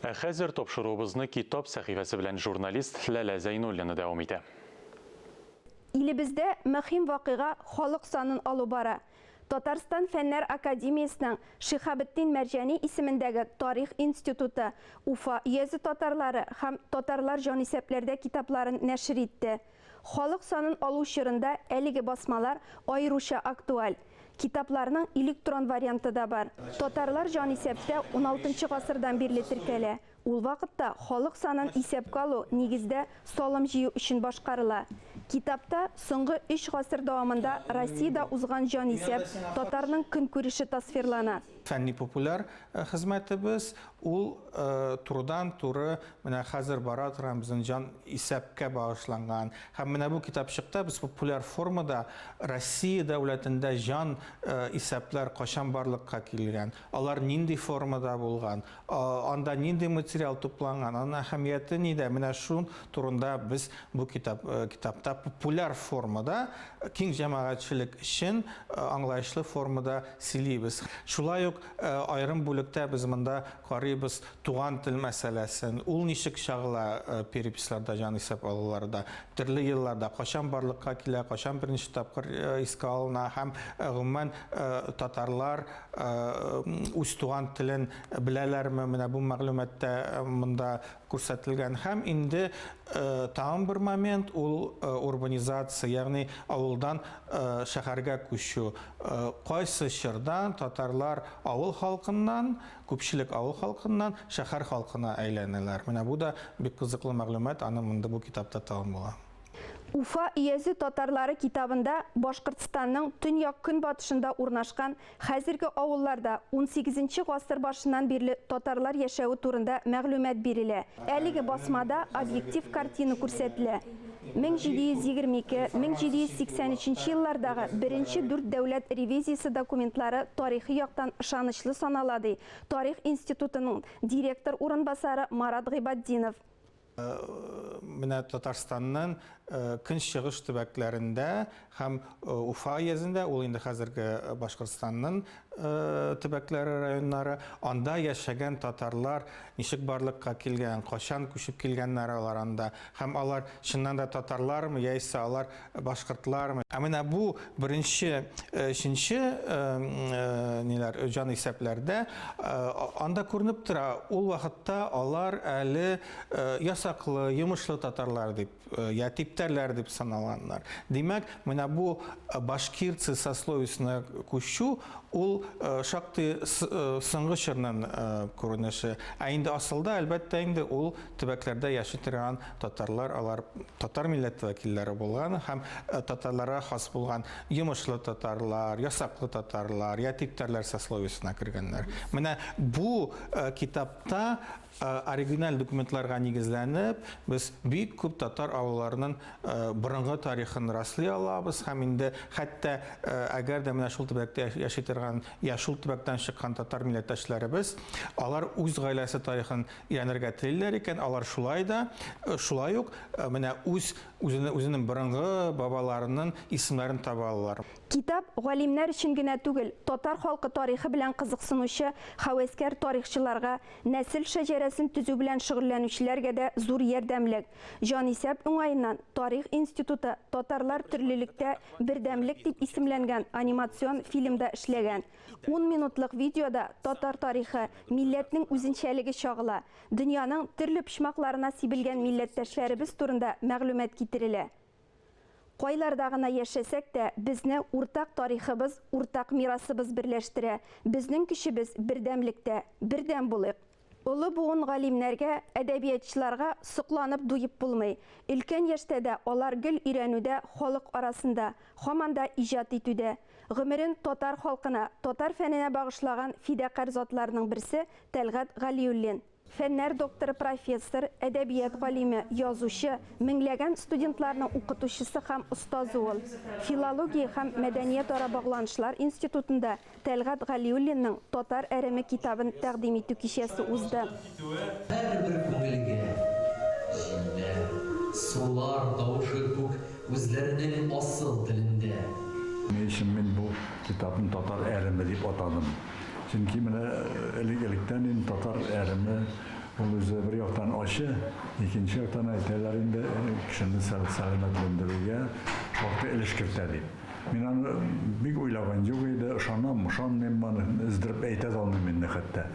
Хәзер тапшыруыбызны Китап сәхифәсе белән журналист Ләлә Зәйнуллина дәвам итә. Илебездә мөһим вакыйга халык санын алу бара. Татарстан Фәннәр академиясенең Шихабетдин Мәрҗани исемендәге Тарих институты Уфа йөзе татарлары һәм татарлар җанисәпләрдә китапларын нәшр итте. Халык санын алу чорында әлеге басмалар аеруча актуаль. Китапларның электрон варианты да бар. Татарлар җанисәптә 16 гасырдан бирле теркәлә. Ул вакытта халык санын исәпкә алу нигездә салым җыю өчен башкарыла. Китапта соңгы 3 гасыр дәвамында Россиядә узган җанисәп татарның көнкүреше тасвирлана. Фәнни популяр хезмәтебез ул турыдан-туры менә хәзер бара торган безнең җан исәпкә багышланган. Һәм менә бу китапчыкта без популяр формада Россия дәүләтендә җан исәпләр кашан барлыкка килгән, алар нинди формада булган, анда нинди материал тупланган, аның әһәмияте нидә, менә шун турында без бу китапта популяр формада киң җәмәгатьчелек өчен аңлаешлы формада сөйлибез. Шулай ук айрым бүлектә без монда карыйбыз туган тел мәсьәләсен, ул ничек чагыла переписларда, җан исәп алуларда, төрле елларда кашан барлыкка килә, кашан беренче тапкыр искә алына, һәм гомумән татарлар үз туган телен беләләрме, менә бу мәгълүматта монда күрсәтелгән. Һәм инде тагын бер момент ул урбанизация, ягъни авылдан шәһәргә күчү. Кайсы чордан татарлар авыл халкыннан, күпчелек авыл халкыннан шәһәр халкына әйләнәләр. Менә бу да бик кызыклы мәгълүмат, аны монда бу китапта табылган була. Уфа йөзе татарлары китабында Башкортстанның төньяк көнбатышында урнашкан хәзерге авылларда 18 гасыр башыннан бирле татарлар яшәүе турында мәгълүмат бирелә. Әлеге басмада объектив картина күрсәтелә. 1722-1783 еллардагы беренче 4 дәүләт ревизиясе документлары тарихи яктан ышанычлы санала ди Тарих институтының директор урынбасары Марат Гыйбаддинов. Менә Татарстанның көнчыгыш төбәкләрендә һәм Уфа йөзендә, ул инде хәзерге Башкортстанның төбәкләре, районнары, анда яшәгән татарлар ничек барлыкка килгән, кашан күчеп килгәннәр алар анда, һәм алар чыннан да татарлармы, яисә алар башкортлармы. Менә бу беренче, өченче җан исәпләрдә анда күренеп тора, ул вакытта алар әле ясаклы, йомышлы татарлар дип, я типтәрләр дип саналганнар. Димәк, менә бу башкирцы сословиесенә күчү ул шактый соңгы чорның күренеше. Ә инде асылда әлбәттә инде ул төбәкләрдә яши торган татарлар, алар татар милләт вәкилләре булган һәм татарларга хас булган йомышлы татарлар, ясаклы татарлар, я типтәрләр сословиесенә кергәннәр. Менә бу китапта оригиналь документларга нигезләнеп, без бик күп татар авылларының борынгы тарихын раслый алабыз, һәм инде хәтта әгәр дә менә шул төбәктә яши торган, я шул төбәктән чыккан татар милләттәшләребез, алар үз гаиләсе тарихын өйрәнергә телиләр икән, алар шулай ук менә үзенең борынгы бабаларының исемнәрен таба алалар. Китап галимнәр өчен генә түгел, татар халкы тарихы белән кызыксынучы хәвәскәр тарихчыларга, нәсел шәҗәрәсен төзү белән шөгыльләнүчеләргә дә зур ярдәмлек. Җанисәп уңаеннан Тарих институты татарлар төрлелектә бердәмлек дип исемләнгән анимацион фильмда эшләгән. 10 минутлык видеода татар тарихы, милләтнең үзенчәлеге чагыла. Дөньяның төрле почмакларына сибелгән милләттәшләребез турында мәгълүмат китерелә. Кайларда гына яшәсәк тә, безне уртак тарихыбыз, уртак мирасыбыз берләштерә. Безнең көчебез бердәмлектә, бердәм булыйк. Улы буын галимнәргә, әдәбиятчыларга сокланып дуеп булмый. Өлкән яшьтә дә алар гел өйрәнүдә, халык арасында, һаманда иҗат итүдә. Гомерен татар халкына, татар фәненә багышлаган фидакарь затларның берсе Тәлгать Галиуллин. Фәннәр докторы, профессор, әдәбият галиме, язучы, меңләгән студентларның укытучысы һәм остазы ул. Филология һәм мәдәният ара багланышлар институтында Тәлгать Галиуллинның Татар әреме китабын тәкъдим итү кичәсе узды. Һәрбер күңелгә җилләр, сулар тавышы күк үзләренең асыл телендә. Мен бу китапны Татар әреме дип атадым. Чөнки менә элек-электән татар әреме Ул үзе бер яктан ачы, икенче яктан әйтәләр инде кешене сәламәтләндерүгә шактый өлеш кертә дип. Мин аны бик уйлаган юк иде, ышанмыйм, моны издереп әйтә алмыйм инде хәтта.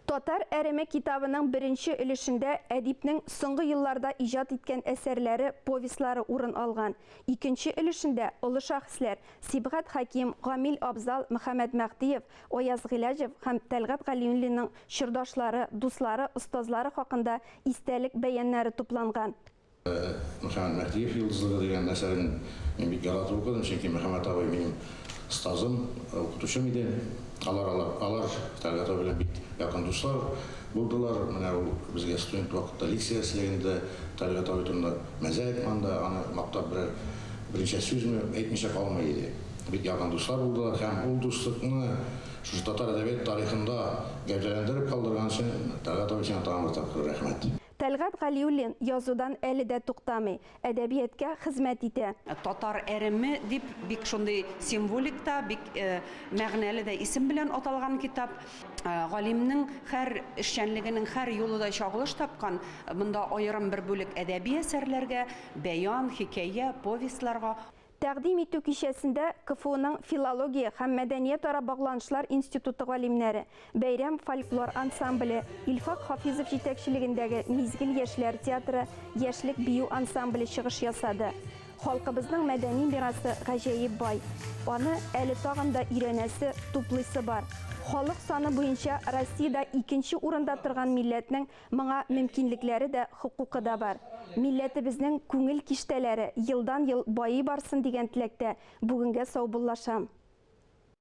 Татар әрәме китабының беренче өлешендә әдипнең соңгы елларда иҗат иткән әсәрләре, повестлары урын алган. Икенче өлешендә олы шәхесләр Сибгат Хаким, Гамил Абзал, Мөхәммәд Мәхдиев, Ояз Гыйләҗев һәм Тәлгат Галиуллинның чордашлары, дуслары, остазлары хакында истәлек бәяннәре тупланган. Мөхәммәд Мәхдиев йолдызлыгы дигән әсәрен мин бик яратып укыдым, чөнки Мөхәммәд абый минем остазым, укытучым иде. Алар Тәлгат абый белән бик якын дуслар булдылар. Менә ул безгә студент вакытта лекция сөйләгәндә Тәлгат абый турында мәзә әйтмәндә, аны мактап беренче сүзне әйтмичә калмый иде. Бик якын дуслар булдылар һәм ул дуслыкны шушы татар әдәбият тарихында гәүдәләндереп калдырган өчен Тәлгат абый өчен тагын бер тапкыр рәхмәт. Тәлгат Галиуллин язудан әле дә туктамый, әдәбиятка хезмәт итә. Татар әреме дип бик шундый символикта, бик мәгънәле дә исем белән аталган китап. Галимнең һәр эшчәнлегенең һәр юлында чагылыш тапкан. Монда аерым бер бүлек әдәби әсәрләргә, бәян, хикәя, повестларга. Тәкъдим итү кичәсендә КФУның филология һәм мәдәният ара багланышлар институты галимнәре, Бәйрәм фольклор ансамбле, Илфак Хафизов җитәкчелегендәге Мизгел яшьләр театры, Яшьлек бию ансамбле чыгыш ясады. Халкыбызның мәдәни мирасы гаҗәеп бай. Аны әле тагын да өйрәнәсе, туплыйсы бар. Халык саны буенча Россиядә икенче урында торган милләтнең моңа мөмкинлекләре дә, хукукы да бар. Милләтебезнең күңел киштәләре елдан-ел байый барсын дигән теләктә бүгенгә саубуллашам.